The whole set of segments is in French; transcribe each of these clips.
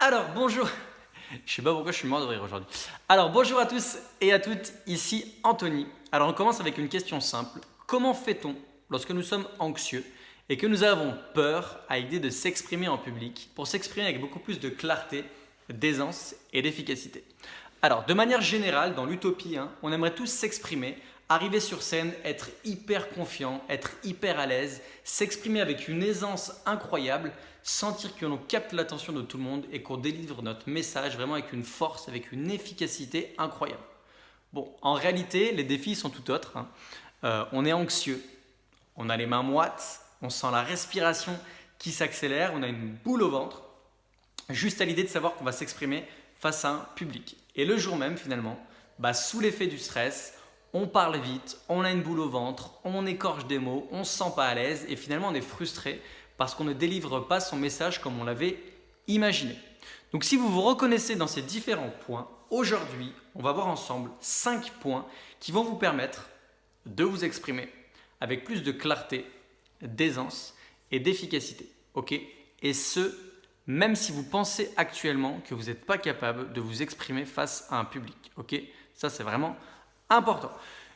Alors, bonjour. Je sais pas pourquoi je suis mort de rire aujourd'hui. Alors, bonjour à tous et à toutes, ici Anthony. Alors, on commence avec une question simple. Comment fait-on lorsque nous sommes anxieux et que nous avons peur à l'idée de s'exprimer en public pour s'exprimer avec beaucoup plus de clarté, d'aisance et d'efficacité? Alors, de manière générale, dans l'utopie, on aimerait tous s'exprimer, arriver sur scène, être hyper confiant, être hyper à l'aise, s'exprimer avec une aisance incroyable, sentir que l'on capte l'attention de tout le monde et qu'on délivre notre message vraiment avec une force, avec une efficacité incroyable. Bon, en réalité, les défis sont tout autres. On est anxieux, on a les mains moites, on sent la respiration qui s'accélère, on a une boule au ventre, juste à l'idée de savoir qu'on va s'exprimer face à un public. Et le jour même, finalement, sous l'effet du stress, on parle vite, on a une boule au ventre, on écorche des mots, on ne se sent pas à l'aise et finalement on est frustré parce qu'on ne délivre pas son message comme on l'avait imaginé. Donc si vous vous reconnaissez dans ces différents points, aujourd'hui, on va voir ensemble 5 points qui vont vous permettre de vous exprimer avec plus de clarté, d'aisance et d'efficacité. Et ce, même si vous pensez actuellement que vous n'êtes pas capable de vous exprimer face à un public. Ça, c'est vraiment important.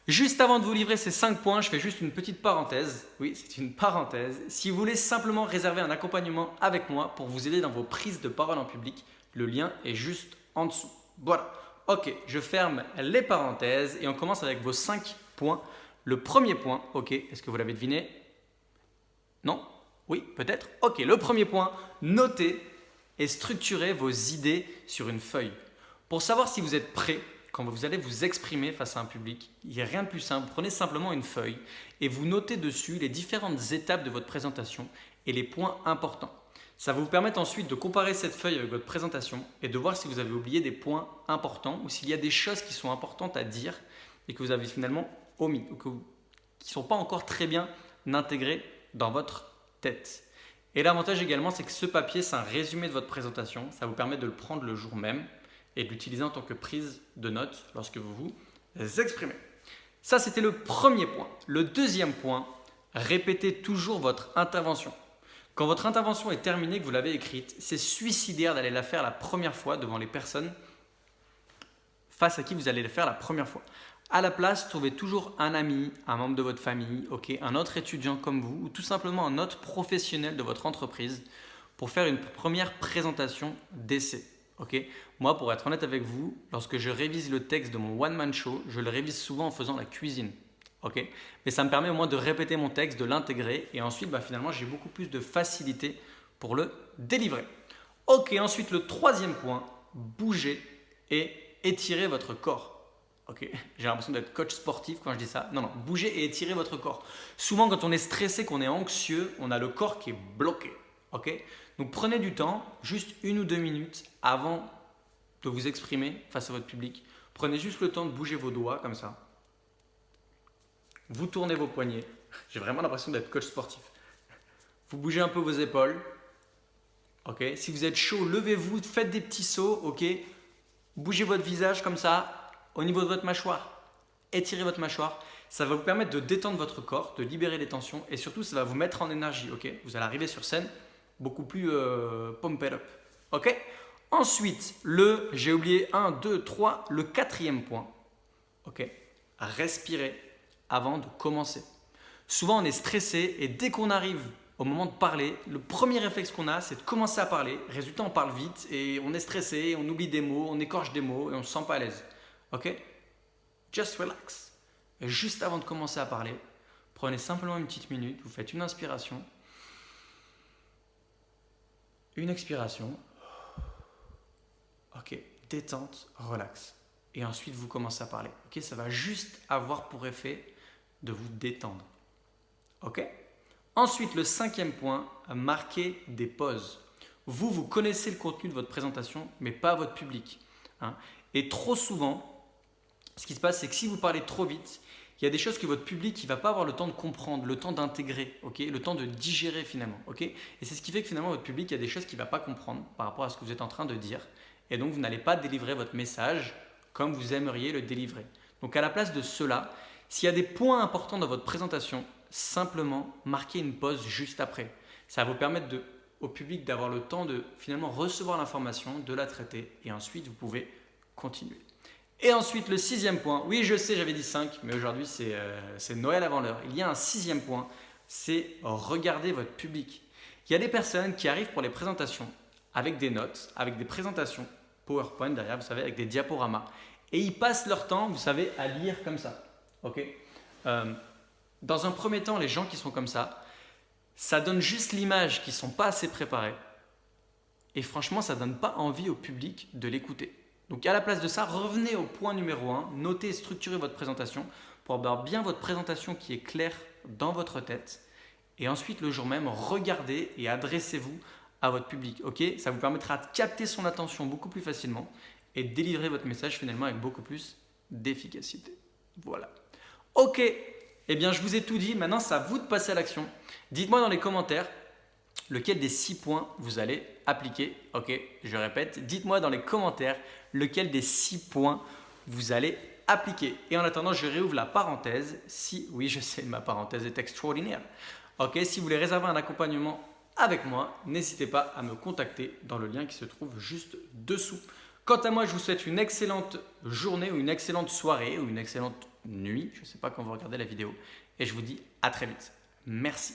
Juste avant de vous livrer ces 5 points, je fais juste une petite parenthèse. Oui, c'est une parenthèse. Si vous voulez simplement réserver un accompagnement avec moi pour vous aider dans vos prises de parole en public, le lien est juste en dessous. Voilà. Je ferme les parenthèses et on commence avec vos 5 points. Le premier point, est-ce que vous l'avez deviné? Non? Oui, peut-être? Le premier point, notez et structurez vos idées sur une feuille. Pour savoir si vous êtes prêt, quand vous allez vous exprimer face à un public, il n'y a rien de plus simple. Prenez simplement une feuille et vous notez dessus les différentes étapes de votre présentation et les points importants. Ça va vous permettre ensuite de comparer cette feuille avec votre présentation et de voir si vous avez oublié des points importants ou s'il y a des choses qui sont importantes à dire et que vous avez finalement omis ou qui ne sont pas encore très bien intégrées dans votre tête. Et l'avantage également, c'est que ce papier, c'est un résumé de votre présentation. Ça vous permet de le prendre le jour même et de l'utiliser en tant que prise de notes lorsque vous vous exprimez. Ça, c'était le premier point. Le deuxième point, répétez toujours votre intervention. Quand votre intervention est terminée, que vous l'avez écrite, c'est suicidaire d'aller la faire la première fois devant les personnes face à qui vous allez la faire la première fois. À la place, trouvez toujours un ami, un membre de votre famille, un autre étudiant comme vous ou tout simplement un autre professionnel de votre entreprise pour faire une première présentation d'essai. Moi, pour être honnête avec vous, lorsque je révise le texte de mon one-man show, je le révise souvent en faisant la cuisine. Mais ça me permet au moins de répéter mon texte, de l'intégrer et ensuite, finalement, j'ai beaucoup plus de facilité pour le délivrer. Ensuite, le troisième point, bougez et étirez votre corps. J'ai l'impression d'être coach sportif quand je dis ça. Non, bougez et étirez votre corps. Souvent, quand on est stressé, qu'on est anxieux, on a le corps qui est bloqué. Donc, prenez du temps, juste 1 ou 2 minutes avant de vous exprimer face à votre public. Prenez juste le temps de bouger vos doigts comme ça. Vous tournez vos poignets. J'ai vraiment l'impression d'être coach sportif. Vous bougez un peu vos épaules. Si vous êtes chaud, levez-vous, faites des petits sauts. Bougez votre visage comme ça. Au niveau de votre mâchoire, étirez votre mâchoire. Ça va vous permettre de détendre votre corps, de libérer les tensions et surtout, ça va vous mettre en énergie. Vous allez arriver sur scène beaucoup plus pumped up. Ensuite, j'ai oublié 1, 2, 3, le quatrième point. Respirez avant de commencer. Souvent, on est stressé et dès qu'on arrive au moment de parler, le premier réflexe qu'on a, c'est de commencer à parler. Résultat, on parle vite et on est stressé, on oublie des mots, on écorche des mots et on ne se sent pas à l'aise. Just relax. Et juste avant de commencer à parler, prenez simplement une petite minute, vous faites une inspiration, une expiration. Détente, relax. Et ensuite, vous commencez à parler. Ça va juste avoir pour effet de vous détendre. Ensuite, le cinquième point, marquez des pauses. Vous connaissez le contenu de votre présentation, mais pas votre public. Et trop souvent, ce qui se passe, c'est que si vous parlez trop vite, il y a des choses que votre public ne va pas avoir le temps de comprendre, le temps d'intégrer, le temps de digérer finalement. Et c'est ce qui fait que finalement, votre public, il y a des choses qu'il ne va pas comprendre par rapport à ce que vous êtes en train de dire. Et donc, vous n'allez pas délivrer votre message comme vous aimeriez le délivrer. Donc, à la place de cela, s'il y a des points importants dans votre présentation, simplement marquez une pause juste après. Ça va vous permettre de au public d'avoir le temps de finalement recevoir l'information, de la traiter et ensuite vous pouvez continuer. Et ensuite le 6e point, oui je sais j'avais dit 5 mais aujourd'hui c'est Noël avant l'heure. Il y a un 6e point, c'est regarder votre public. Il y a des personnes qui arrivent pour les présentations avec des notes, avec des présentations PowerPoint derrière, vous savez, avec des diaporamas. Et ils passent leur temps, vous savez, à lire comme ça. Ok. Dans un premier temps, les gens qui sont comme ça donne juste l'image qu'ils ne sont pas assez préparés. Et franchement, ça ne donne pas envie au public de l'écouter. Donc à la place de ça, revenez au point numéro 1, notez et structurez votre présentation pour avoir bien votre présentation qui est claire dans votre tête. Et ensuite, le jour même, regardez et adressez-vous à votre public. Ok, ça vous permettra de capter son attention beaucoup plus facilement et de délivrer votre message finalement avec beaucoup plus d'efficacité. Voilà. Ok, eh bien je vous ai tout dit, maintenant c'est à vous de passer à l'action. Dites-moi dans les commentaires lequel des 6 points vous allez appliquer. Ok, je répète, dites-moi dans les commentaires lequel des 6 points vous allez appliquer. Et en attendant, je réouvre la parenthèse. Si, oui je sais, ma parenthèse est extraordinaire. Ok, si vous voulez réserver un accompagnement avec moi, n'hésitez pas à me contacter dans le lien qui se trouve juste dessous. Quant à moi, je vous souhaite une excellente journée ou une excellente soirée ou une excellente nuit. Je ne sais pas quand vous regardez la vidéo. Et je vous dis à très vite. Merci.